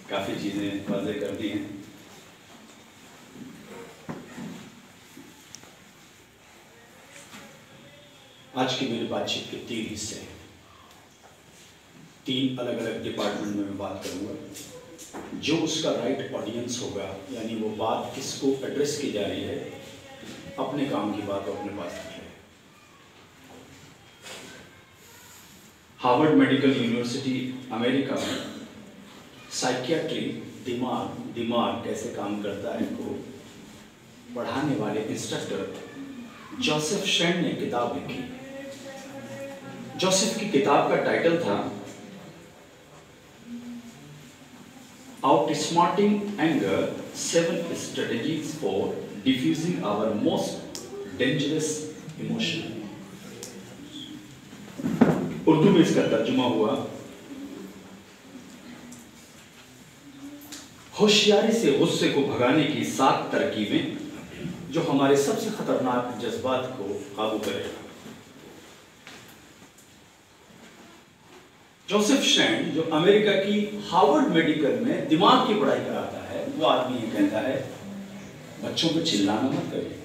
काफी चीजें वाज़ेह कर दी हैं। आज की मेरी बातचीत के 3 हिस्से हैं। 3 अलग अलग डिपार्टमेंट में मैं बात करूंगा। जो उसका राइट ऑडियंस होगा, यानी वो बात किसको एड्रेस की जा रही है, अपने काम की बात अपने पास रखे। हार्वर्ड मेडिकल यूनिवर्सिटी अमेरिका में साइकियाट्री, दिमाग कैसे काम करता है को पढ़ाने वाले इंस्ट्रक्टर जोसेफ शेन ने किताब लिखी। जोसेफ की किताब का टाइटल था outsmarting anger, 7 strategies for diffusing our most dangerous emotion. Urdu में इसका तर्जुमा हुआ होशियारी से गुस्से को भगाने की 7 तरकीबें जो हमारे सबसे खतरनाक जज्बात को काबू करेगा। जोसेफ शेन, जो अमेरिका की हार्वर्ड मेडिकल में दिमाग की पढ़ाई कराता है, वो आदमी ये कहता है बच्चों को चिल्लाना मत करिए।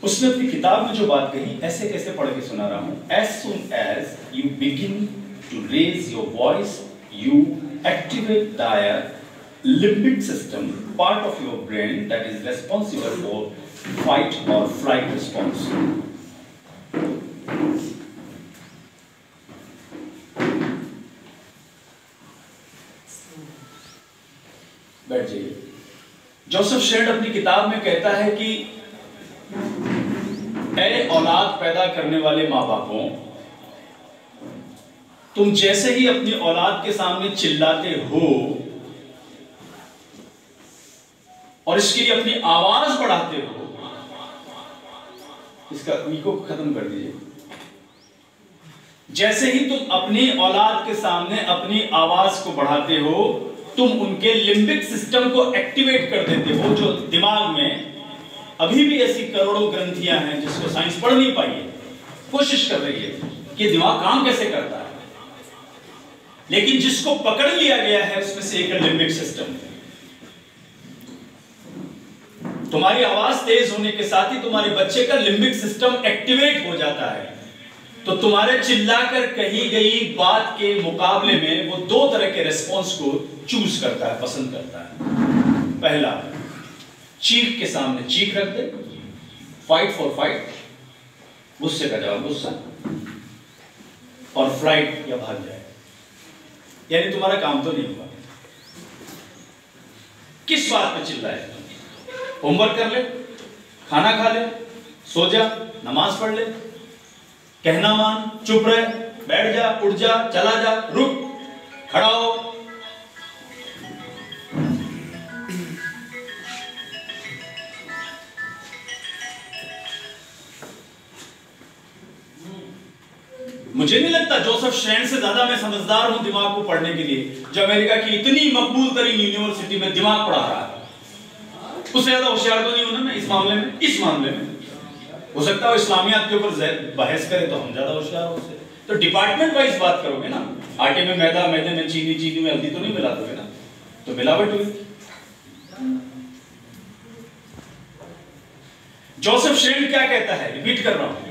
उसने अपनी किताब में जो बात कही ऐसे कैसे पढ़ के सुना रहा हूं। As soon as you begin to raise your voice, you activate the limbic system, part of your brain that is responsible for fight or flight response. बैठ जाइए। जोसेफ शेन अपनी किताब में कहता है कि ऐ औलाद पैदा करने वाले माँ बापों, तुम जैसे ही अपनी औलाद के सामने चिल्लाते हो और इसके लिए अपनी आवाज बढ़ाते हो, इसका इको खत्म कर दीजिए। जैसे ही तुम अपनी औलाद के सामने अपनी आवाज को बढ़ाते हो, तुम उनके लिम्बिक सिस्टम को एक्टिवेट कर देते हो, जो दिमाग में अभी भी ऐसी करोड़ों ग्रंथियां हैं जिसको साइंस पढ़ नहीं पाई है, कोशिश कर रही है कि दिमाग काम कैसे करता है। लेकिन जिसको पकड़ लिया गया है उसमें से एक लिम्बिक सिस्टम। तुम्हारी आवाज तेज होने के साथ ही तुम्हारे बच्चे का लिम्बिक सिस्टम एक्टिवेट हो जाता है, तो तुम्हारे चिल्लाकर कही गई बात के मुकाबले में वो 2 तरह के रेस्पॉन्स को चूज करता है, पसंद करता है। पहला, चीख के सामने चीख रख दे, फाइट फॉर फाइट, गुस्से का जवाब गुस्सा, और फ्लाइट या भाग जाए। यानी तुम्हारा काम तो नहीं हुआ। किस बात पे चिल्लाए? होमवर्क कर ले, खाना खा ले, सो जा, नमाज पढ़ ले, कहना मान, चुप रहे, बैठ जा, उठ जा, चला जा, रुक, खड़ा हो। मुझे नहीं लगता जोसेफ शेन से ज्यादा मैं समझदार हूं दिमाग को पढ़ने के लिए, जो अमेरिका की इतनी मकबूल तरीन यूनिवर्सिटी में दिमाग पढ़ा रहा है। उससे ज्यादा होशियार तो नहीं हूं ना मैं इस मामले में। हो सकता है इस्लामियात के ऊपर बहस करे तो हम ज्यादा होशियार हो से। तो डिपार्टमेंट वाइज बात करोगे ना, आटे में मैदा, मैदे में चीनी, चीनी में हल्दी तो नहीं मिला दोगे ना, तो मिलावट हुई। जोसेफ शेन क्या कहता है, रिपीट कर रहा हूं,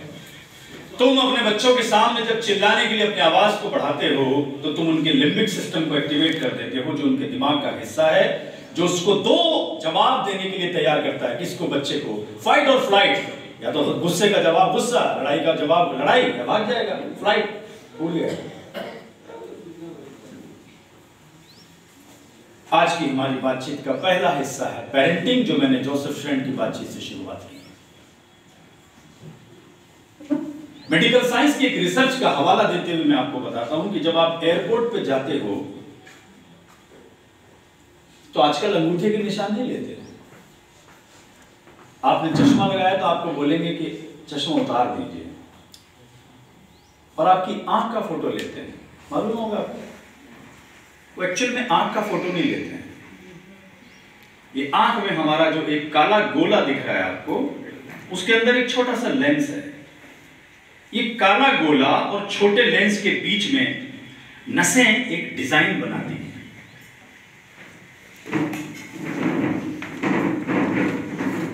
तुम अपने बच्चों के सामने जब चिल्लाने के लिए अपनी आवाज को बढ़ाते हो तो तुम उनके लिम्बिक सिस्टम को एक्टिवेट कर देते हो, जो उनके दिमाग का हिस्सा है, जो उसको 2 जवाब देने के लिए तैयार करता है। किसको? बच्चे को। फाइट और फ्लाइट, या तो गुस्से का जवाब गुस्सा, लड़ाई का जवाब लड़ाई, या भाग जाएगा, फ्लाइट, भूल गया। आज की हमारी बातचीत का पहला हिस्सा है पेरेंटिंग, जो मैंने जोसेफ शेन की बातचीत से शुरुआत की। मेडिकल साइंस की एक रिसर्च का हवाला देते हुए मैं आपको बताता हूं कि जब आप एयरपोर्ट पे जाते हो तो आजकल अंगूठे के निशान नहीं लेते। आपने चश्मा लगाया तो आपको बोलेंगे कि चश्मा उतार दीजिए, और आपकी आंख का फोटो लेते हैं। मालूम होगा आपको, वो एक्चुअल में आंख का फोटो नहीं लेते हैं। ये आंख में हमारा जो एक काला गोला दिख रहा है आपको, उसके अंदर एक छोटा सा लेंस है। ये काला गोला और छोटे लेंस के बीच में नसें एक डिजाइन बनाती हैं।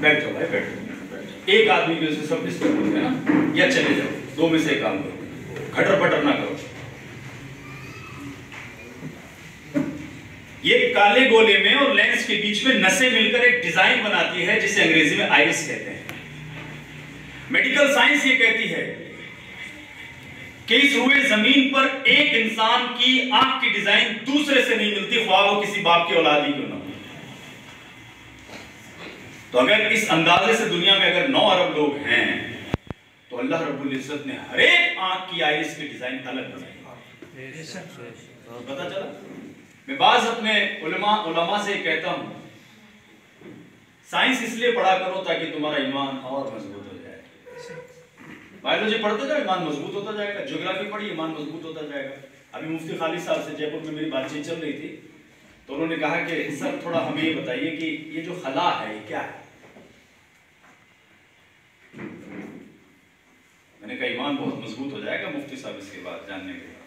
बैठ जाओ भाई, बैठो। एक आदमी की वजह से सब डिस्टर्ब होते हैं ना, या चले जाओ, दो में से एक काम करो, खटर पटर ना करो। ये काले गोले में और लेंस के बीच में नसें मिलकर एक डिजाइन बनाती है जिसे अंग्रेजी में आइरिस कहते हैं। मेडिकल साइंस ये कहती है कि इस रुए जमीन पर एक इंसान की आंख की डिजाइन दूसरे से नहीं मिलती, ख्वाह वो किसी बाप की औलाद ही क्यों ना हो। तो अगर इस अंदाजे से दुनिया में अगर 9 अरब लोग हैं तो अल्लाह रब्बुल इज्जत ने हर एक आंख की आइरिस की डिजाइन अलग बनाई। पता चला? मैं बाज अपने उलमा से कहता हूं, साइंस इसलिए पढ़ा करो ताकि तुम्हारा ईमान और मजबूत हो जाए। बायोलॉजी पढ़ते जाओ, ईमान मजबूत होता जाएगा। ज्योग्राफी पढ़ी, ईमान मजबूत होता जाएगा। अभी मुफ्ती खालिद साहब से जयपुर में मेरी बातचीत चल रही थी, तो उन्होंने कहा कि सर थोड़ा हमें ये बताइए कि ये जो खला है ये क्या है। मैंने कहा ईमान बहुत मजबूत हो जाएगा मुफ्ती साहब इसके बाद जानने के बाद।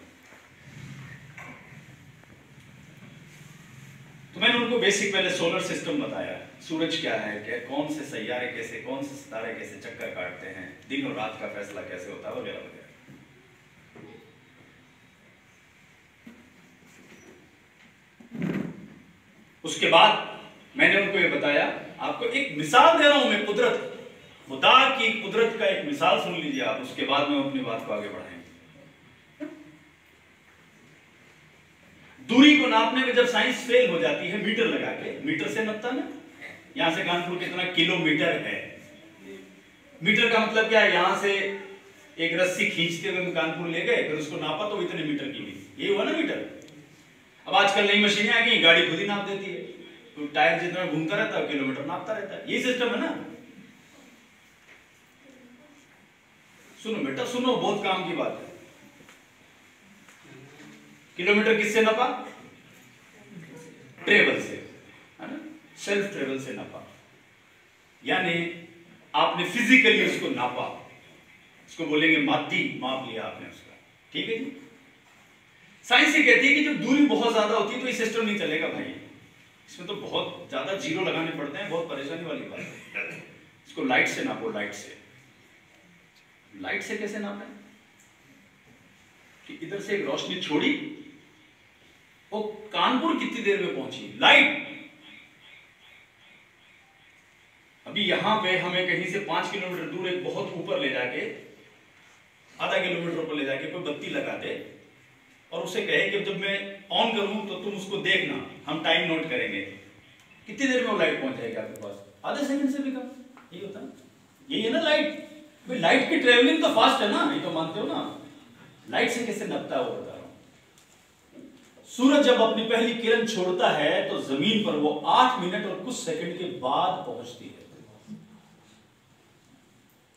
तो मैंने उनको बेसिक पहले सोलर सिस्टम बताया, सूरज क्या है, क्या कौन से सैयारे कैसे, कौन से सितारे कैसे चक्कर काटते हैं, दिन और रात का फैसला कैसे होता है, वगैरह वगैरह। उसके बाद मैंने उनको ये बताया, आपको एक मिसाल दे रहा हूं मैं, कुदरत, खुदा की कुदरत का एक मिसाल सुन लीजिए आप, उसके बाद में अपनी बात को आगे बढ़ाएंगे। दूरी को नापने में जब साइंस फेल हो जाती है, मीटर लगा के, मीटर से नापता ना, यहां से कानपुर कितना किलोमीटर है। मीटर का मतलब क्या है, यहां से एक रस्सी खींचते हुए कानपुर ले गए, फिर उसको नापा तो इतने मीटर की हुई, ये हुआ ना मीटर। अब आजकल नई मशीनें आ गई, गाड़ी खुद ही नाप देती है, तो टायर जितना घूमता रहता है किलोमीटर नापता रहता है, ये सिस्टम है ना। सुनो बेटा सुनो, बहुत काम की बात है। किलोमीटर किससे नापा? ट्रेवल से, है ना, सेल्फ ट्रेवल से नापा, यानी आपने फिजिकली उसको नापा, उसको बोलेंगे मादी माप लिया आपने उसका, ठीक है जी। साइंस ये कहती है कि जब दूरी बहुत ज्यादा होती है तो ये सिस्टम नहीं चलेगा भाई, इसमें तो बहुत ज्यादा जीरो लगाने पड़ते हैं, बहुत परेशानी वाली बात है। इसको लाइट से नापो, लाइट से। लाइट से कैसे नापे? कि इधर से एक रोशनी छोड़ी, वो कानपुर कितनी देर में पहुंची लाइट। अभी यहां पे हमें कहीं से 5 किलोमीटर दूर एक बहुत ऊपर ले जाके, आधा किलोमीटर ऊपर ले जाके कोई बत्ती लगा दे और उसे कहे कि जब मैं ऑन करूं तो तुम उसको देखना, हम टाइम नोट करेंगे, कितनी देर में वो लाइट पहुंच जाएगी आपके पास? आधे सेकंड से भी कम। यही होता है, यही है ना लाइट। भाई लाइट की ट्रेवलिंग तो फास्ट है ना, ये तो मानते हो ना। लाइट से कैसे नपता है वो बता रहा हूं। सूरज जब अपनी पहली किरण छोड़ता है तो जमीन पर वो 8 मिनट और कुछ सेकंड के बाद पहुंचती है।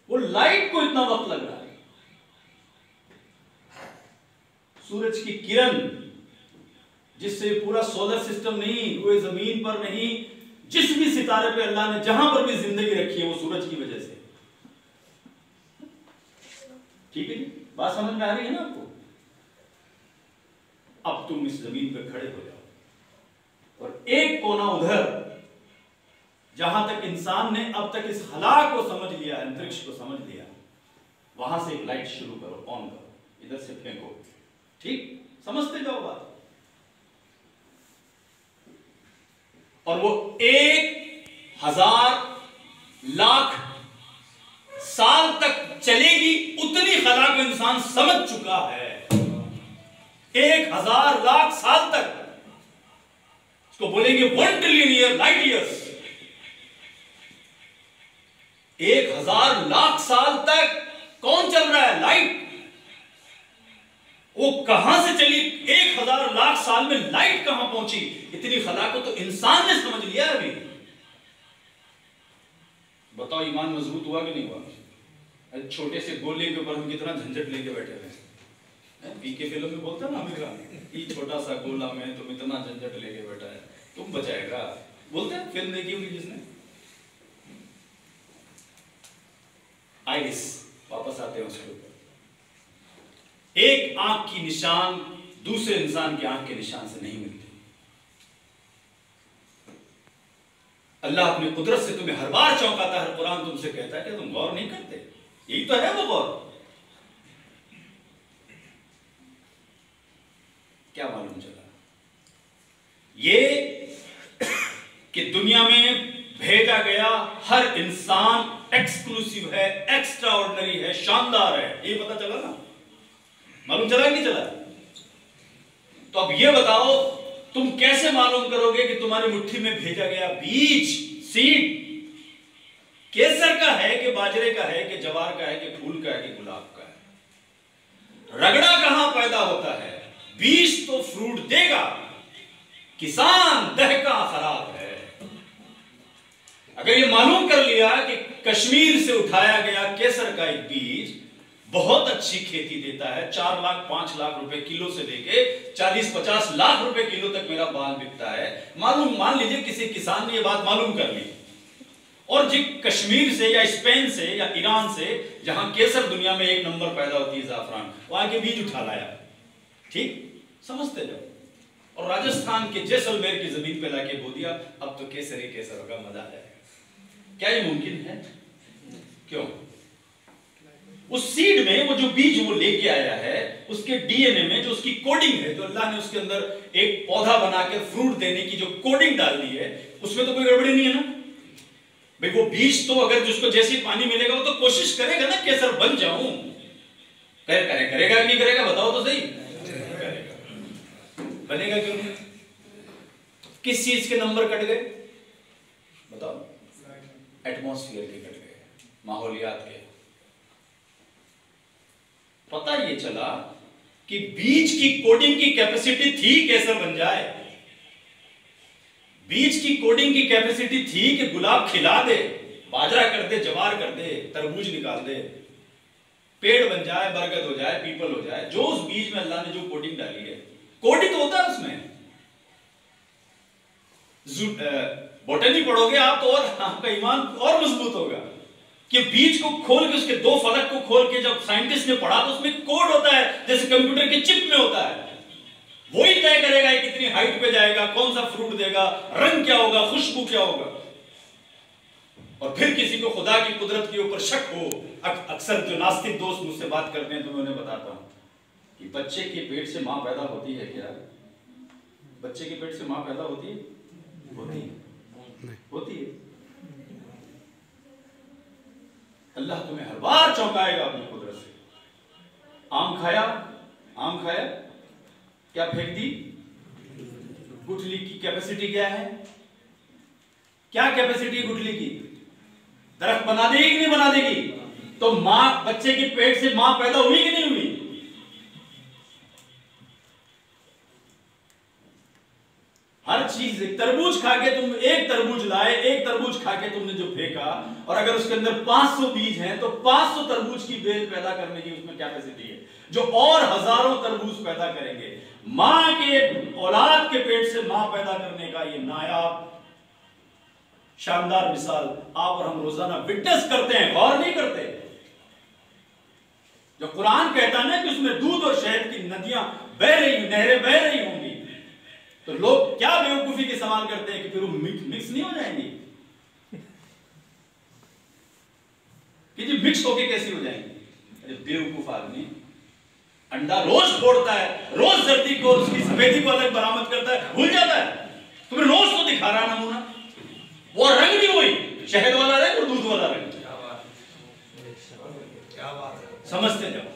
वो लाइट को इतना वक्त लग रहा है। सूरज की किरण जिससे पूरा सोलर सिस्टम नहीं, वो जमीन पर नहीं, जिस भी सितारे पे अल्लाह ने जहां पर भी जिंदगी रखी है वो सूरज की वजह से। ठीक है जी, बात समझ में आ रही है ना आपको? अब तुम इस जमीन पे खड़े हो जाओ और एक कोना उधर, जहां तक इंसान ने अब तक इस हला को समझ लिया, अंतरिक्ष को समझ लिया, वहां से एक लाइट शुरू करो, ऑन करो, इधर से फेंको। ठीक, समझते जाओ बात। और वो 1000 लाख साल तक चलेगी, उतनी खला को इंसान समझ चुका है। 1000 लाख साल तक, इसको बोलेंगे 1 trillion year, light years. 1000 lakh साल तक कौन चल रहा है? लाइट। वो कहां से चली? 1000 लाख साल में लाइट कहां पहुंची? इतनी खला को तो इंसान ने समझ लिया अभी। बताओ ईमान मजबूत हुआ कि नहीं हुआ? छोटे से गोले के ऊपर हम कितना झंझट लेके बैठे हुए। पीके फिल्म में बोलता ना अमीर खान, ये छोटा सा गोला में तुम इतना झंझट लेके बैठा है, तुम बचाएगा? बोलते हैं, फिल्म देखी होगी जिसने। आइरिस, वापस आते हैं उसके ऊपर। आंख की निशान दूसरे इंसान की आंख के निशान से नहीं मिलते। अल्लाह अपनी कुदरत से तुम्हें हर बार चौंकाता है। कुरान तुमसे कहता है कि तुम गौर नहीं करते। यही तो है वो गौर। क्या मालूम चला? ये कि दुनिया में भेजा गया हर इंसान एक्सक्लूसिव है, एक्स्ट्रा ऑर्डिनरी है, शानदार है। ये पता चला ना? मालूम चला कि नहीं चला? तो अब ये बताओ, तुम कैसे मालूम करोगे कि तुम्हारी मुट्ठी में भेजा गया बीज, सीड केसर का है कि बाजरे का है कि जवार का है कि फूल का है कि गुलाब का है? रगड़ा कहां पैदा होता है? बीज तो फ्रूट देगा, किसान दहका खराब है। अगर ये मालूम कर लिया कि कश्मीर से उठाया गया केसर का एक बीज बहुत अच्छी खेती देता है, 4 लाख 5 लाख रुपए किलो से लेके 40-50 लाख रुपए किलो तक मेरा बाल बिकता है, मान लीजिए किसी किसान ने ये बात मालूम कर ली, और जी कश्मीर से या स्पेन से या ईरान से, जहां केसर दुनिया में 1 नंबर पैदा होती है, जाफरान, वहां के बीज उठा लाया, ठीक समझते जाओ, और राजस्थान के जैसलमेर की जमीन पे लाके बो दिया, अब तो केसर ही केसर होगा, मजा आ जाएगा। क्या ये मुमकिन है? क्यों? उस सीड में वो जो बीज वो लेके आया है, उसके डीएनए में जो उसकी कोडिंग है, जो अल्लाह ने उसके अंदर एक पौधा बनाकर फ्रूट देने की जो कोडिंग डाल दी है, उसमें तो कोई गड़बड़ी नहीं है ना भाई। वो बीज तो अगर जिसको जैसे पानी मिलेगा वो तो कोशिश करेगा ना केसर बन जाऊं। करेगा नहीं करेगा? बताओ तो सही। बनेगा क्यों नहीं? किस चीज के नंबर कट गए? बताओ। एटमॉस्फेयर के कट गए, माहौलियात के। पता ये चला कि बीज की कोडिंग की कैपेसिटी थी केसर बन जाए, बीज की कोडिंग की कैपेसिटी थी कि गुलाब खिला दे, बाजरा कर दे, जवार कर दे, तरबूज निकाल दे, पेड़ बन जाए, बरगद हो जाए, पीपल हो जाए। जो उस बीज में अल्लाह ने जो कोडिंग डाली है, कोडिंग तो होता है उसमें। बॉटनी पढ़ोगे आप तो और आपका ईमान और मजबूत होगा कि बीज को खोल के, उसके 2 फलक को खोल के जब साइंटिस्ट ने पढ़ा तो उसमें कोड होता है, जैसे कंप्यूटर के चिप में होता है। वही तय करेगा कितनी हाइट पे जाएगा, कौन सा फ्रूट देगा, रंग क्या होगा, खुशबू क्या होगा। और फिर किसी को खुदा की कुदरत के ऊपर शक हो, अक्सर जो नास्तिक दोस्त मुझसे बात करते हैं तो मैं उन्हें बताता हूं कि बच्चे के पेट से मां पैदा होती है क्या? बच्चे के पेट से मां पैदा होती है? होती है। अल्लाह तुम्हें हर बार चौंकाएगा अपनी कुदरत से। आम खाया, क्या फेंक दी? गुठली की कैपेसिटी क्या है? क्या कैपेसिटी गुठली की? दरख्त बना देगी कि नहीं बना देगी? तो मां, बच्चे के पेट से मां पैदा हुई कि नहीं हुई? हर चीज, तरबूज खा के तुम एक तरबूज लाए, एक तरबूज खा के तुमने जो फेंका, और अगर उसके अंदर 500 बीज हैं तो 500 तरबूज की बेल पैदा करने की उसमें कैपेसिटी है, जो और हजारों तरबूज पैदा करेंगे। मां के औलाद के पेट से मां पैदा करने का ये नायाब शानदार मिसाल आप और हम रोजाना विटनेस करते हैं, गौर नहीं करते। जो कुरान कहता है ना कि उसमें दूध और शहद की नदियां बह रही, नहरें बह रही होंगी, तो लोग क्या बेवकूफी के सवाल करते हैं कि फिर वो मिक्स नहीं हो जाएंगी कि जी मिक्स होके कैसी हो जाएंगी? अरे बेवकूफ आदमी, अंडा रोज फोड़ता है, रोज जर्दी को, उसकी सफेदी को अलग बरामद करता है, भूल जाता है। तुम्हें रोज तो दिखा रहा नमूना, वो रंग नहीं हुई, शहद वाला रंग और दूध वाला रंग। क्या बात है, समझते जाओ।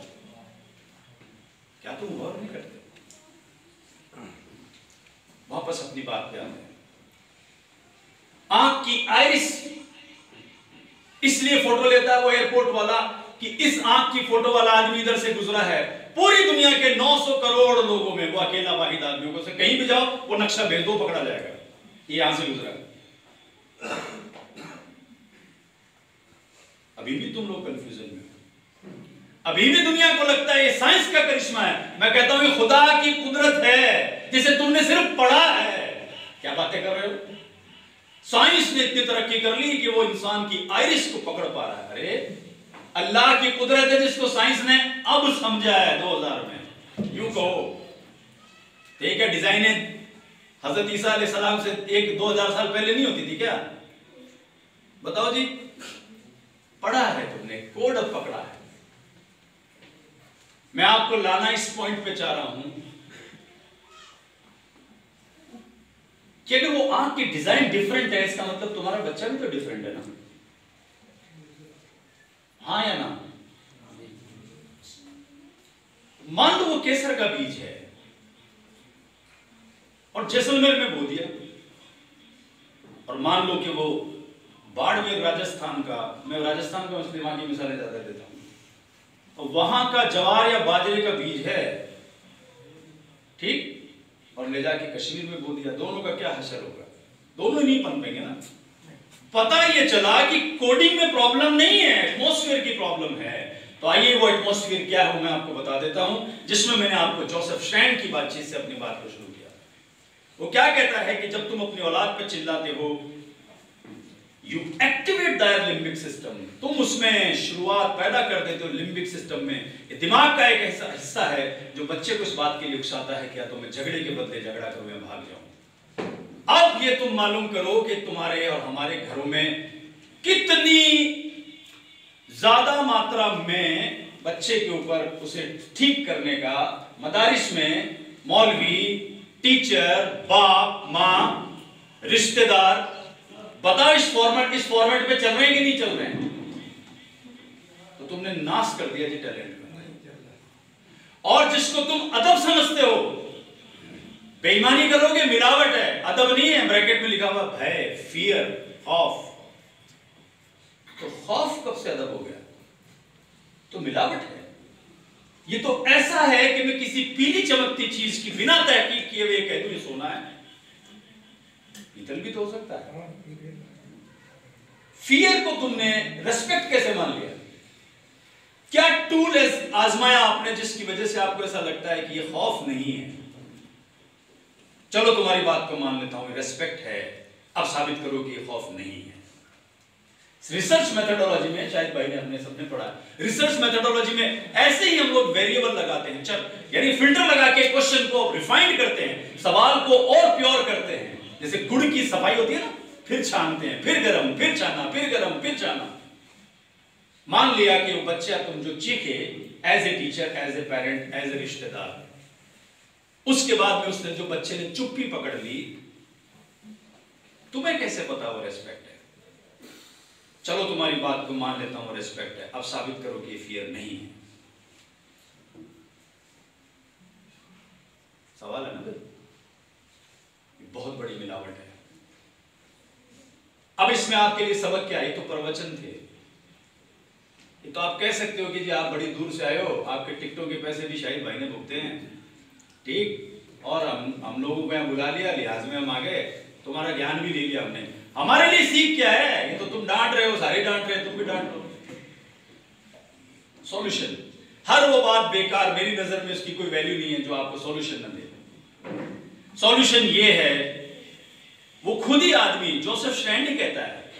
क्या तुम गौर नहीं करते? वापस अपनी बात पे आते हैं। आंख की आइरिस इसलिए फोटो लेता है वो एयरपोर्ट वाला कि इस आंख की फोटो वाला आदमी इधर से गुजरा है। पूरी दुनिया के 900 करोड़ लोगों में वो अकेला वाहिद आदमी को, से कहीं भी जाओ वो नक्शा भेज दो, पकड़ा जाएगा, ये यहां से गुजरा। अभी भी तुम लोग कंफ्यूजन में, अभी भी दुनिया को लगता है ये साइंस का करिश्मा है। मैं कहता हूं ये खुदा की कुदरत है जिसे तुमने सिर्फ पढ़ा है। क्या बातें कर रहे हो? साइंस ने इतनी तरक्की कर ली कि वो इंसान की आइरिस को पकड़ पा रहा है। अरे अल्लाह की कुदरत है जिसको साइंस ने अब समझा है 2000 में। यूं कहो तो क्या डिजाइनें हजरत ईसा अलैहिस्सलाम से 1-2 हजार साल पहले नहीं होती थी क्या? बताओ जी, पढ़ा है तुमने, कोड अब पकड़ा है। मैं आपको लाना इस पॉइंट पे चाह रहा हूं कि अगर वो आंख की डिजाइन डिफरेंट है, इसका मतलब तुम्हारा बच्चा भी तो डिफरेंट है ना? हाँ या ना? मान लो वो केसर का बीज है और जैसलमेर में बो दिया, और मान लो कि वो बाड़मेर राजस्थान का, मैं राजस्थान का इसलिए वहां की मिसालें ज्यादा देता हूं, तो वहां का जवार या बाजरे का बीज है, ठीक, और ले जाके कश्मीर में बो दिया, दोनों का क्या हशर होगा? दोनों नहीं पनपेंगे ना। पता ये चला कि कोडिंग में प्रॉब्लम नहीं है, एटमॉस्फेयर की प्रॉब्लम है। तो आइए वो एटमॉस्फेयर क्या है मैं आपको बता देता हूं, जिसमें मैंने आपको जोसेफ स्ट्रैंड की बातचीत से अपनी बात को शुरू किया। वो क्या कहता है कि जब तुम अपनी औलाद पे चिल्लाते हो, you activate the limbic system, तुम उसमें शुरुआत पैदा कर देते हो लिम्बिक सिस्टम में। ये दिमाग का एक हिस्सा है जो बच्चे को इस बात के लिए उकसाता है कि या तो मैं झगड़े के बदले झगड़ा करूं या भाग जाऊं। अब ये तुम मालूम करो कि तुम्हारे और हमारे घरों में कितनी ज्यादा मात्रा में बच्चे के ऊपर उसे ठीक करने का मदारिस में मौलवी, टीचर, बाप, माँ, रिश्तेदार, बताओ इस फॉर्मेट पे चल रहे हैं कि नहीं चल रहे हैं? तो तुमने नाश कर दिया जी टैलेंट को। और जिसको तुम अदब समझते हो, बेईमानी करोगे, मिलावट है, अदब नहीं है, ब्रैकेट में लिखा हुआ भय, फियर, खौफ। तो खौफ कब से अदब हो गया? तो मिलावट है। ये तो ऐसा है कि मैं किसी पीली चमकती चीज की बिना तहकीक किए हुए कह दूं ये सोना है, पीतल भी तो हो सकता है। फियर को तुमने रेस्पेक्ट कैसे मान लिया? क्या टूल आजमाया आपने जिसकी वजह से आपको ऐसा लगता है कि ये खौफ नहीं है? चलो तुम्हारी बात को मान लेता हूं, रेस्पेक्ट है, अब साबित करो कि ये खौफ नहीं है। रिसर्च मेथोडोलॉजी में, शायद भाई ने अपने सबने पढ़ा, रिसर्च मेथोडोलॉजी में ऐसे ही हम लोग वेरिएबल लगाते हैं, चल यानी फिल्टर लगा के क्वेश्चन को रिफाइंड करते हैं, सवाल को और प्योर करते हैं। जैसे गुड़ की सफाई होती है ना, फिर छानते हैं, फिर गरम, फिर छाना, फिर गरम, फिर छाना। मान लिया कि वो बच्चा तुम जो चीखे as a teacher, as a parent, as a रिश्तेदार, उसके बाद में उसने जो बच्चे ने चुप्पी पकड़ ली, तुम्हें कैसे पता वो रेस्पेक्ट है? चलो तुम्हारी बात को मान लेता हूं रेस्पेक्ट है, अब साबित करो कि फियर नहीं है। सवाल है ना भाई, बहुत बड़ी मिलावट है। अब इसमें आपके लिए सबक क्या है? ये तो प्रवचन थे, ये तो आप कह सकते हो कि जी आप बड़ी दूर से आए हो, आपके टिकटों के पैसे भी शाहिद भाई ने भुगते हैं, ठीक, और हम लोगों को यहाँ बुला लिया, लिहाज में हम आ गए, तुम्हारा ज्ञान भी ले लिया हमने। हमारे लिए सीख क्या है? ये तो तुम डांट रहे हो, सारे डांट रहे हैं, तुम भी डांट रहे हो। सॉल्यूशन, हर वो बात बेकार, मेरी नजर में उसकी कोई वैल्यू नहीं है जो आपको सॉल्यूशन न दे। सॉल्यूशन ये है, वो खुद ही आदमी जोसेफ स्ट्रैंड ही कहता है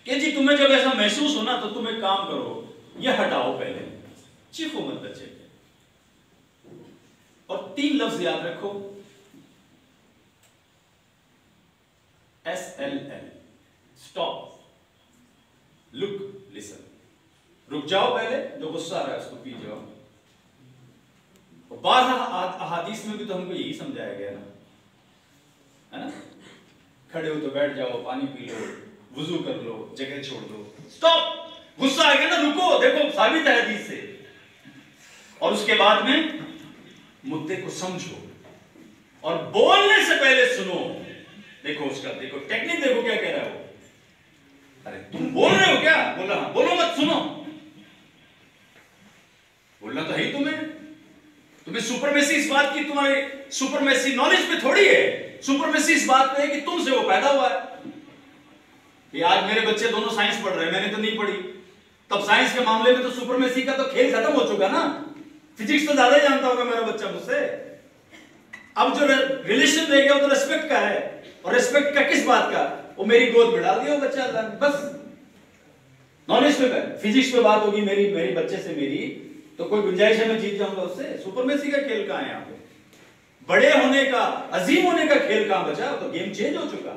कि जी तुम्हें जब ऐसा महसूस हो ना, तो तुम एक काम करो, ये हटाओ, पहले चीखो मत बच्चे पे, और 3 लफ्ज याद रखो, SLL, स्टॉप, लुक, लिसन। रुक जाओ, पहले जो गुस्सा आ रहा है उसको पी जाओ। और 12 अहादीस में भी तो हमको यही समझाया गया ना, है ना? खड़े हो तो बैठ जाओ, पानी पी लो, वुजू कर लो, जगह छोड़ दो, स्टॉप। गुस्सा आ गया ना, रुको, देखो साबित है हदीस से। और उसके बाद में मुद्दे को समझो और बोलने से पहले सुनो। देखो उसका, देखो टेक्निक, देखो क्या कह रहा है वो। अरे तुम बोल रहे हो क्या? बोला हाँ, बोलो मत, सुनो। बोलना तो है ही तुम्हें सुपरमेसी इस बात की, तुम्हारे सुपरमेसी नॉलेज पे थोड़ी है, सुपरमेसी इस बात पे है कि तुमसे वो पैदा हुआ है। ये आज मेरे बच्चे दोनों साइंस पढ़ रहे हैं, मैंने तो नहीं पढ़ी, तब साइंस के मामले में तो सुपरमेसी का तो खेल खत्म हो चुका ना। फिजिक्स तो ज्यादा जानता होगा मेरा बच्चा मुझसे। अब जो रिलेशन रह गया वो तो रेस्पेक्ट का है, और रेस्पेक्ट का किस बात का? वो मेरी गोद में डाल दिया वो बच्चा अल्लाह ने, बस। नॉलेज पे फिजिक्स पे बात होगी मेरी बच्चे से मेरी, तो कोई गुंजाइश है मैं जीत जाऊंगा उससे? सुपरमेसी का खेल कहां है यहाँ पे? बड़े होने का, अजीम होने का खेल कहां बचा? तो गेम चेंज हो चुका।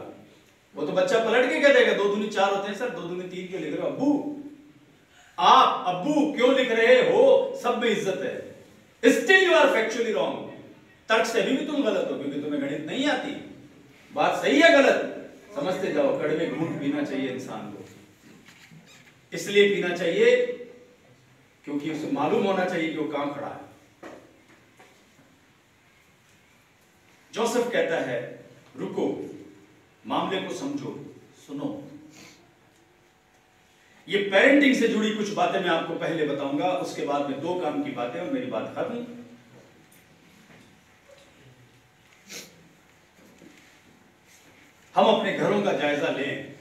वो तो बच्चा पलट के कह देगा 2 दूनी 4 होते हैं सर, 2 दूनी 3 क्यों लिख रहे हो अब्बू? आप अब्बू क्यों लिख रहे हो? सब में इज्जत है। Still you are factually wrong. तर्क से भी तुम गलत हो क्योंकि तुम्हें गणित नहीं आती। बात सही है गलत समझते जाओ। कड़वे घूंट पीना चाहिए इंसान को, इसलिए पीना चाहिए क्योंकि उसे मालूम होना चाहिए कि वो कहां खड़ा है। जोसेफ कहता है रुको, मामले को समझो, सुनो। ये पेरेंटिंग से जुड़ी कुछ बातें मैं आपको पहले बताऊंगा, उसके बाद में 2 काम की बातें और मेरी बात खत्म। हम अपने घरों का जायजा लें।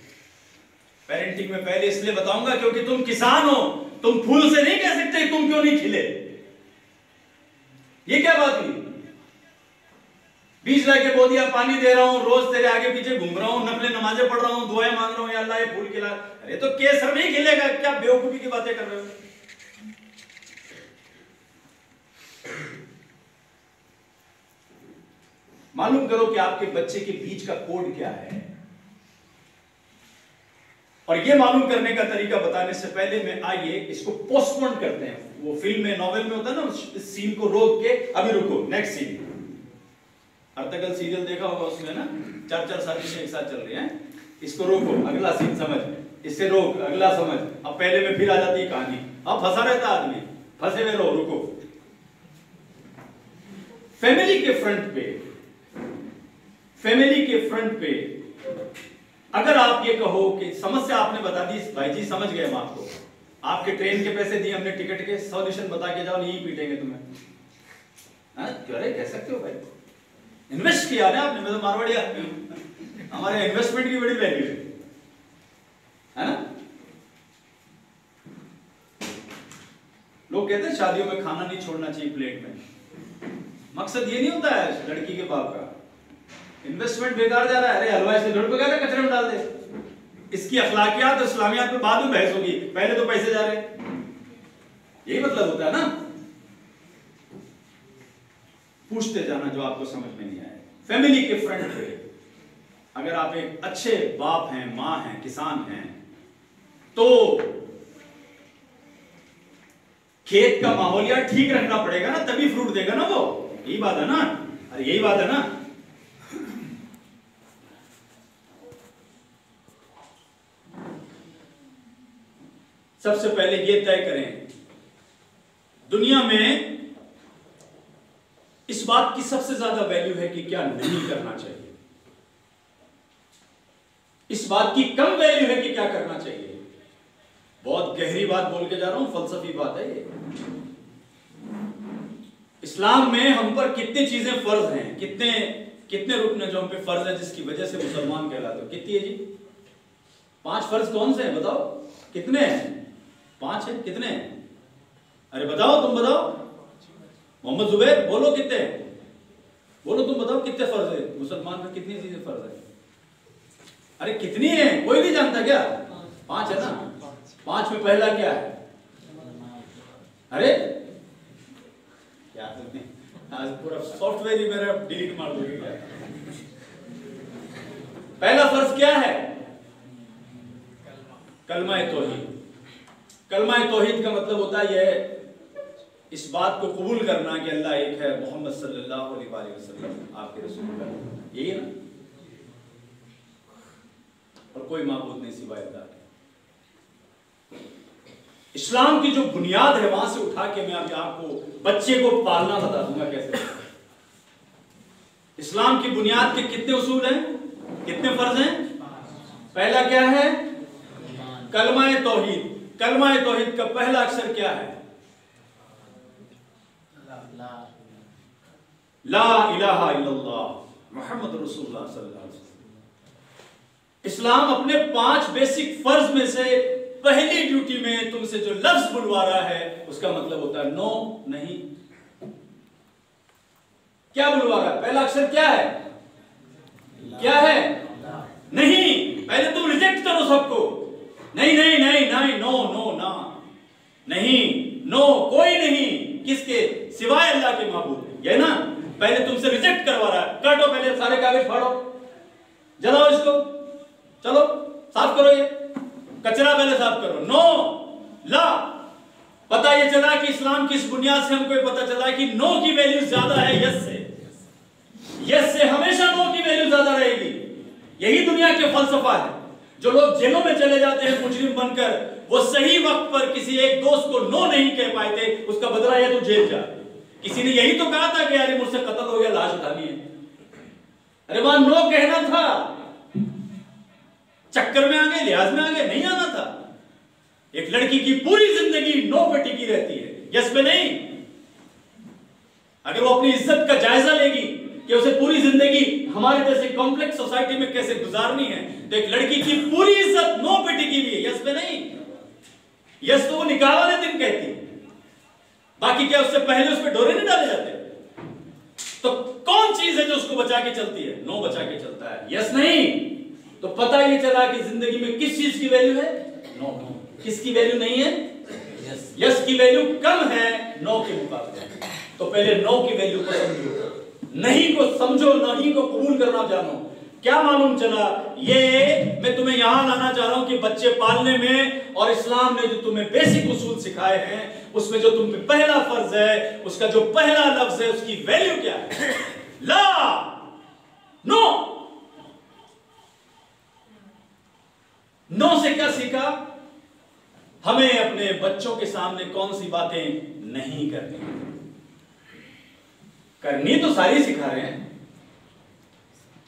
पेरेंटिंग में पहले इसलिए बताऊंगा क्योंकि तुम किसान हो, तुम फूल से नहीं कह सकते तुम क्यों नहीं खिले। ये क्या बात हुई? बीज लाके बो दिया, पानी दे रहा हूं, रोज तेरे आगे पीछे घूम रहा हूं, नफले नमाजें पढ़ रहा हूं, दुआएं मांग रहा हूं, या अल्लाह ये फूल खिला। अरे तो केसर नहीं खिलेगा क्या? बेवकूफी की बातें कर रहे हो। मालूम करो कि आपके बच्चे के बीज का कोड क्या है। और ये मालूम करने का तरीका बताने से पहले में आइए इसको पोस्टपोन करते हैं। वो फिल्म में, नॉवेल में होता है ना, इस सीन को रोक के अभी रुको, नेक्स्ट सीन। अर्तगल सीरियल देखा होगा, उसमें ना 4-4 साजिशें एक साथ चल रही हैं। इसको रोको, अगला सीन समझ, इससे रोक, अगला समझ। अब पहले में फिर आ जाती है कहानी। अब फंसा रहता आदमी, फंसे में रहो, रुको। फैमिली के फ्रंट पे अगर आप ये कहो कि समस्या आपने बता दी, भाई जी समझ गए हम आपको, आपके ट्रेन के पैसे दिए हमने, टिकट के, सॉल्यूशन बता के जाओ, नहीं पीटेंगे तुम्हें। क्यों रे, कह सकते हो भाई, इन्वेस्ट किया ना आपने, मैं तो मारवाड़ी आदमी हूं, हमारे इन्वेस्टमेंट की बड़ी वैल्यू है ना। लोग कहते हैं शादियों में खाना नहीं छोड़ना चाहिए प्लेट में। मकसद ये नहीं होता है लड़की के बाप का, इन्वेस्टमेंट बेकार जा रहा है। अरे हलवाई से ढूंढ पका कचरे में डाल दे। इसकी अखलाकियात और इस्लामियात पे बाद में बहस होगी, पहले तो पैसे जा रहे हैं। यही मतलब होता है ना। पूछते जाना जो आपको समझ में नहीं आए। फैमिली के फ्रंट पे अगर आप एक अच्छे बाप हैं, मां हैं, किसान हैं, तो खेत का माहौलिया ठीक रखना पड़ेगा ना, तभी फ्रूट देगा ना वो। यही बात है ना। अरे यही बात है ना। सबसे पहले ये तय करें, दुनिया में इस बात की सबसे ज्यादा वैल्यू है कि क्या नहीं करना चाहिए। इस बात की कम वैल्यू है कि क्या करना चाहिए। बहुत गहरी बात बोल के जा रहा हूं, फलसफी बात है ये। इस्लाम में हम पर कितनी चीजें फर्ज हैं, कितने रुकने जो हम पे फर्ज है, जिसकी वजह से मुसलमान कहलाते हो। कितनी है जी? 5 फर्ज कौन से हैं बताओ? कितने हैं? 5 है। कितने हैं? अरे बताओ, तुम बताओ। मोहम्मद जुबैर बोलो कितने? बोलो तुम बताओ कितने फर्ज है मुसलमान में, कितनी चीजें फर्ज है? अरे कितनी है? कोई नहीं जानता क्या? 5 है ना। 5 में पहला क्या है? अरे क्या तुमने आज पूरा सॉफ्टवेयर ही मेरा डिलीट मार दोगे क्या? पहला फर्ज क्या है? कलमा तौहीद। कलमा तौहीद का मतलब होता है यह, इस बात को कबूल करना कि अल्लाह एक है, मोहम्मद सल्लल्लाहु अलैहि वसल्लम आपके रसूल है। यही है ना। और कोई माबूद नहीं सिवाय अल्लाह के। इस्लाम की जो बुनियाद है वहां से उठा के मैं अभी आपको बच्चे को पालना बता दूंगा कैसे। इस्लाम की बुनियाद के कितने उसूल हैं, कितने फर्ज हैं? पहला क्या है? कलमा तौहीद। कलमा तौहीद का पहला अक्षर क्या है? ला इलाहा इल्लल्लाह मुहम्मद रसूलुल्लाह सल्लल्लाहु अलैहि वसल्लम। इस्लाम अपने 5 बेसिक फर्ज में से पहली ड्यूटी में तुमसे जो लफ्ज बुलवा रहा है उसका मतलब होता है नो, नहीं। क्या बुलवा रहा है? पहला अक्षर क्या है? क्या है? नहीं। पहले तुम रिजेक्ट करो सबको। नहीं नहीं नहीं नहीं, नो नो ना, नहीं नो, कोई नहीं किसके सिवाय अल्लाह के माबूद। ये ना पहले तुमसे रिजेक्ट करवा रहा है, काटो पहले सारे कागज फाड़ो, जलाओ इसको, चलो साफ करो, ये कचरा पहले साफ करो। नो ला, पता ये चला कि इस्लाम की इस बुनियाद से हमको पता चला कि नो की वैल्यू ज्यादा है यस से। यस से हमेशा नो की वैल्यू ज्यादा रहेगी। यही दुनिया के फलसफा है। जो लोग जेलों में चले जाते हैं मुजरिम बनकर, वो सही वक्त पर किसी एक दोस्त को नो नहीं कह पाए थे, उसका बदला यह तो जेल जा। किसी ने यही तो कहा था कि यार मुझसे कत्ल हो गया, लाश उठानी है, अरे वहां नो कहना था, चक्कर में आ गए, लिहाज में आ गए, नहीं आना था। एक लड़की की पूरी जिंदगी नो पे टिकी रहती है, यस पे नहीं। अगर वो अपनी इज्जत का जायजा लेगी कि उसे पूरी जिंदगी हमारे जैसे कॉम्प्लेक्स सोसाइटी में कैसे गुजारनी है, तो एक लड़की की पूरी इज्जत नो पे टिकी हुई है, यस पे नहीं। यस तो वो निकाह वाले दिन कहती है, बाकी क्या उससे पहले उस पर डोरे नहीं डाले जाते? तो कौन चीज है जो उसको बचा के चलती है? नो बचा के चलता है, यस नहीं। तो पता ये चला कि जिंदगी में किस चीज की वैल्यू है? नो। किसकी वैल्यू नहीं है? यस। यस की वैल्यू कम है नो के मुकाबले। तो पहले नो की वैल्यू को समझो, नहीं को समझो, नहीं को कबूल करना जानो। क्या मालूम चला? ये मैं तुम्हें यहां लाना चाह रहा हूं कि बच्चे पालने में और इस्लाम ने जो तुम्हें बेसिक उसूल सिखाए हैं, उसमें जो तुम पे पहला फर्ज है, उसका जो पहला लफ्ज है, उसकी वैल्यू क्या है? ला, नो। नो से क्या सीखा? हमें अपने बच्चों के सामने कौन सी बातें नहीं करनी, करनी तो सारी सिखा रहे हैं।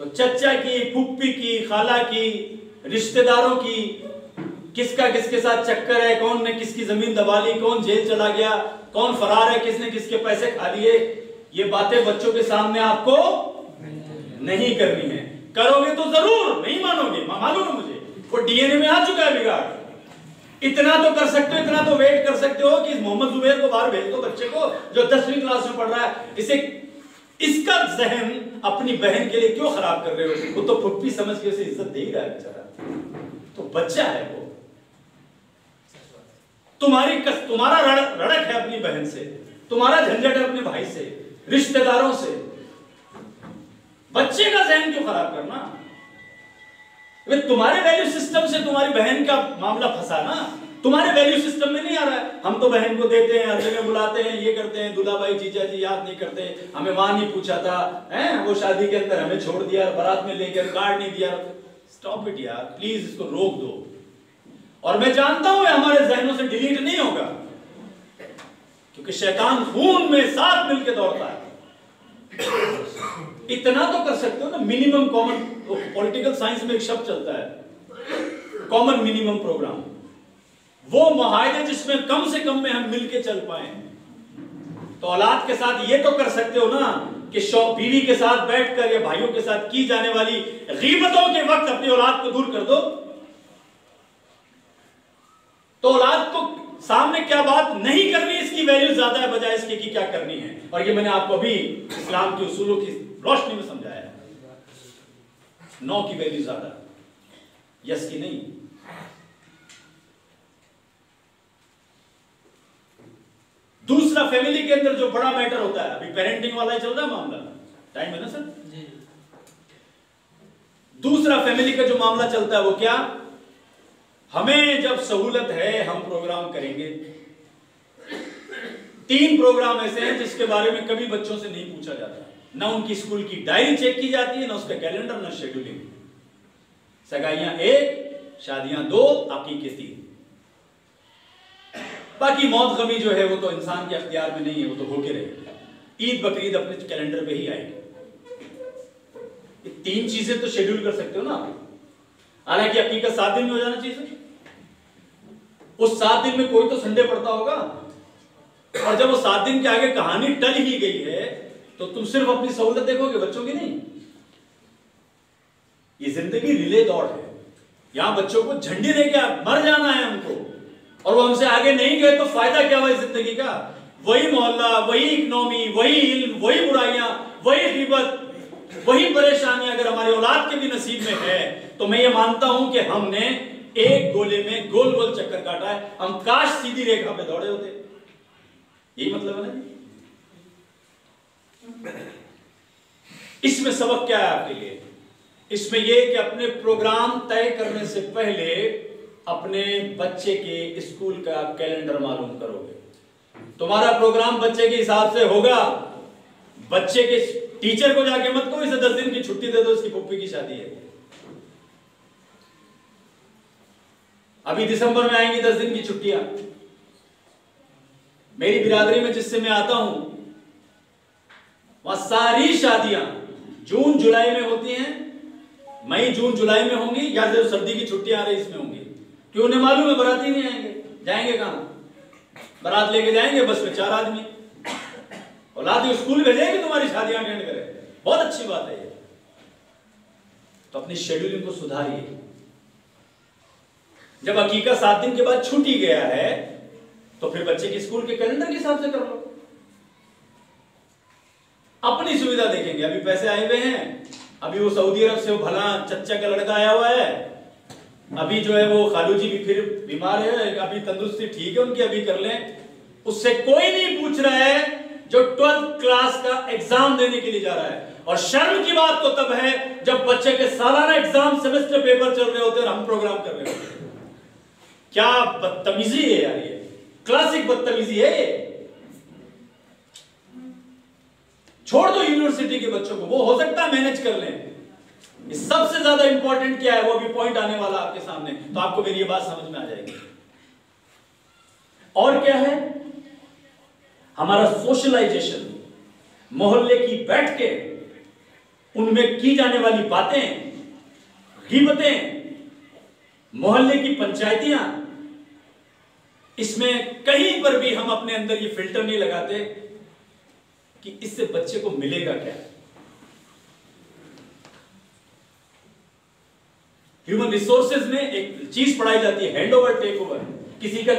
तो चचा की, फुप्पी की, खाला की, रिश्तेदारों की, किसका किसके साथ चक्कर है, कौन ने किसकी जमीन दबा ली, कौन जेल चला गया, कौन फरार है, किसने किसके पैसे खा लिए, ये बातें बच्चों के सामने आपको नहीं करनी है। करोगे तो जरूर, नहीं मानोगे, मालूम है मुझे, वो डीएनए में आ चुका है बिगाड़। इतना तो कर सकते हो, इतना तो वेट कर सकते हो कि मोहम्मद जुबैर को बाहर भेज दो, बच्चे को जो 10वीं क्लास में पढ़ रहा है। इसे, इसका जहन अपनी बहन के लिए क्यों खराब कर रहे हो? वो तो फुप्पी समझ के उसे इज्जत दे ही रहा है बेचारा, तो बच्चा है वो। तुम्हारा रड़क है अपनी बहन से, तुम्हारा झंझट है अपने भाई से, रिश्तेदारों से। बच्चे का जहन क्यों खराब करना? तुम्हारे वैल्यू सिस्टम से तुम्हारी बहन का मामला फंसा ना, तुम्हारे वैल्यू सिस्टम में नहीं आ रहा है। हम तो बहन को देते हैं, हल्ले में बुलाते हैं, ये करते हैं, दूल्हा भाई जीजा जी याद नहीं करते, हमें वहां नहीं पूछा था, हैं वो शादी के अंदर हमें छोड़ दिया, बारात में लेकर कार्ड नहीं दिया। स्टॉप इट यार, प्लीज इसको रोक दो। और मैं जानता हूं हमारे जहनों से डिलीट नहीं होगा, क्योंकि शैतान खून में साथ मिलकर दौड़ता है। इतना तो कर सकते हो ना, मिनिमम कॉमन। पॉलिटिकल साइंस में एक शब्द चलता है, कॉमन मिनिमम प्रोग्राम। वो मुआहदे जिसमें कम से कम में हम मिलके चल पाए। तो औलाद के साथ ये तो कर सकते हो ना कि बीवी के साथ बैठकर या भाइयों के साथ की जाने वाली गीबतों के वक्त अपनी औलाद को दूर कर दो। तो औलाद को सामने क्या बात नहीं करनी, इसकी वैल्यू ज्यादा है बजाय इसके कि क्या करनी है। और ये मैंने आपको अभी इस्लाम के उसूलों की रोशनी में समझाया है। नो की वैल्यू ज्यादा, यस की नहीं। दूसरा, फैमिली के अंदर जो बड़ा मैटर होता है, अभी पेरेंटिंग वाला ही चल रहा है मामला, टाइम है ना सर जी। दूसरा फैमिली का जो मामला चलता है वो क्या? हमें जब सहूलत है हम प्रोग्राम करेंगे। 3 प्रोग्राम ऐसे हैं जिसके बारे में कभी बच्चों से नहीं पूछा जाता, ना उनकी स्कूल की डायरी चेक की जाती है, ना उसका कैलेंडर, ना शेड्यूलिंग। सगाइयां 1, शादियां 2, अकीके 3। बाकी मौत गमी जो है वो तो इंसान के अख्तियार में नहीं है, वो तो होके रहेगा। ईद बकरीद अपने कैलेंडर पे ही आएगी। ये 3 चीजें तो शेड्यूल कर सकते हो ना। हालांकि अकीका 7 दिन में हो जाना चाहिए। उस 7 दिन में कोई तो संडे पड़ता होगा, और जब वो 7 दिन के आगे कहानी टल ही गई है तो तुम सिर्फ अपनी सहूलत देखोगे, बच्चों की नहीं। ये जिंदगी रिले दौड़ है। यहां बच्चों को झंडी लेके मर जाना है हमको, और वो हमसे आगे नहीं गए तो फायदा क्या हुआ इस जिंदगी का? वही मोहल्ला, वही इकोनॉमी, वही इल्म, वही बुराइयां, वही गीबत, वही परेशानियां अगर हमारे औलाद के भी नसीब में है, तो मैं ये मानता हूं कि हमने एक गोले में गोल गोल चक्कर काटा है। हम काश सीधी रेखा पे दौड़े होते। यही मतलब है ना। इसमें सबक क्या है आपके लिए? इसमें यह कि अपने प्रोग्राम तय करने से पहले अपने बच्चे के स्कूल का कैलेंडर मालूम करोगे। तुम्हारा प्रोग्राम बच्चे के हिसाब से होगा। बच्चे के टीचर को जाके मत कहो इसे 10 दिन की छुट्टी दे दो, इसकी पुप्पी की शादी है। अभी दिसंबर में आएंगी 10 दिन की छुट्टियां। मेरी बिरादरी में जिससे मैं आता हूं वहां सारी शादियां जून जुलाई में होती हैं। मई जून जुलाई में होंगी, या जो सर्दी की छुट्टियां आ रही इसमें होंगी। क्यों? उन्हें मालूम है बाराती नहीं आएंगे। जाएंगे कहां? बारात लेके जाएंगे बस में 4 आदमी। औलाद स्कूल भेजेंगे तुम्हारी शादियां अटेंड करें। बहुत अच्छी बात है ये। तो अपनी शेड्यूलिंग को सुधारिए। जब हकीकत 7 दिन के बाद छूट ही गया है तो फिर बच्चे के स्कूल के कैलेंडर के हिसाब से कर लो। अपनी सुविधा देखेंगे। अभी पैसे आए हुए हैं, अभी वो सऊदी अरब से वो भला चच्चा का लड़का आया हुआ है, अभी जो है वो खालू जी भी फिर बीमार है, अभी तंदुरुस्ती ठीक है उनकी, अभी कर लें। उससे कोई नहीं पूछ रहा है जो 12th क्लास का एग्जाम देने के लिए जा रहा है। और शर्म की बात तो तब है जब बच्चे के सालाना एग्जाम सेमेस्टर पेपर चल रहे होते हैं और हम प्रोग्राम कर रहे होते हैं। क्या बदतमीजी है यार, ये क्लासिक बदतमीजी है ये। छोड़ दो यूनिवर्सिटी के बच्चों को, वो हो सकता है मैनेज कर लें। सबसे ज्यादा इंपॉर्टेंट क्या है वो भी पॉइंट आने वाला आपके सामने, तो आपको मेरी ये बात समझ में आ जाएगी। और क्या है? हमारा सोशलाइजेशन, मोहल्ले की बैठकें, उनमें की जाने वाली बातें, गिबतें, मोहल्ले की पंचायतियां, इसमें कहीं पर भी हम अपने अंदर ये फिल्टर नहीं लगाते कि इससे बच्चे को मिलेगा क्या। ह्यूमन रिसोर्सेज में एक चीज पढ़ाई जाती है, हैंड ओवर टेक ओवर। किसी का